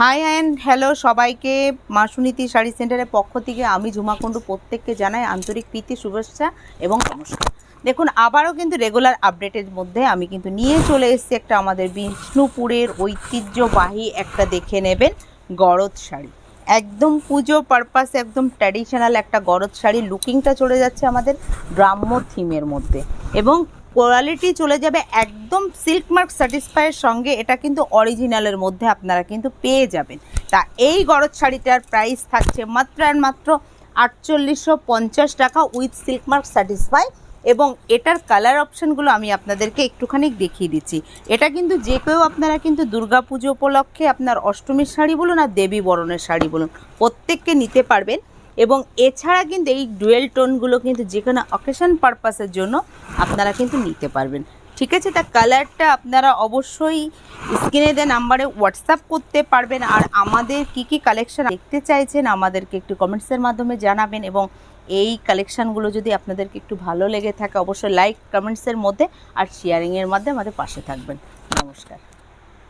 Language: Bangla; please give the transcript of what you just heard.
হাই অ্যান্ড হ্যালো সবাইকে, মা সুনীতি শাড়ি সেন্টারের পক্ষ থেকে আমি ঝুমা কুণ্ডু প্রত্যেককে জানাই আন্তরিক প্রীতি, শুভেচ্ছা এবং নমস্কার। দেখুন, আবারও কিন্তু রেগুলার আপডেটের মধ্যে আমি কিন্তু নিয়ে চলে এসেছি একটা আমাদের বিষ্ণুপুরের ঐতিহ্যবাহী একটা দেখে নেবেন গরদ শাড়ি। একদম পুজো পারপাস, একদম ট্র্যাডিশনাল একটা গরদ শাড়ি। লুকিংটা চলে যাচ্ছে আমাদের গ্রাম্য থিমের মধ্যে এবং কোয়ালিটি চলে যাবে একদম সিল্ক মার্ক স্যাটিসফাইয়ের সঙ্গে। এটা কিন্তু অরিজিনালের মধ্যে আপনারা কিন্তু পেয়ে যাবেন। তা এই গরদ শাড়িটার প্রাইস থাকছে মাত্র আর মাত্র 4850 টাকা উইথ সিল্ক মার্ক স্যাটিসফাই। এবং এটার কালার অপশানগুলো আমি আপনাদেরকে একটুখানি দেখিয়ে দিচ্ছি। এটা কিন্তু যে কেউ আপনারা কিন্তু দুর্গা পুজো উপলক্ষে আপনার অষ্টমীর শাড়ি বলুন আর দেবী বরণের শাড়ি বলুন প্রত্যেককে নিতে পারবেন। এবং এছাড়া কিন্তু এই ডুয়েল টোনগুলো কিন্তু যে কোনো অকেশন পারপাসের জন্য আপনারা কিন্তু নিতে পারবেন। ঠিক আছে, তা কালারটা আপনারা অবশ্যই স্ক্রিনে দেওয়া নাম্বারে হোয়াটসঅ্যাপ করতে পারবেন। আর আমাদের কি কি কালেকশন দেখতে চাইছেন আমাদেরকে একটু কমেন্টসের মাধ্যমে জানাবেন। এবং এই কালেকশানগুলো যদি আপনাদেরকে একটু ভালো লেগে থাকে অবশ্যই লাইক কমেন্টসের মধ্যে আর শেয়ারিংয়ের মাধ্যমে আমাদের পাশে থাকবেন। নমস্কার।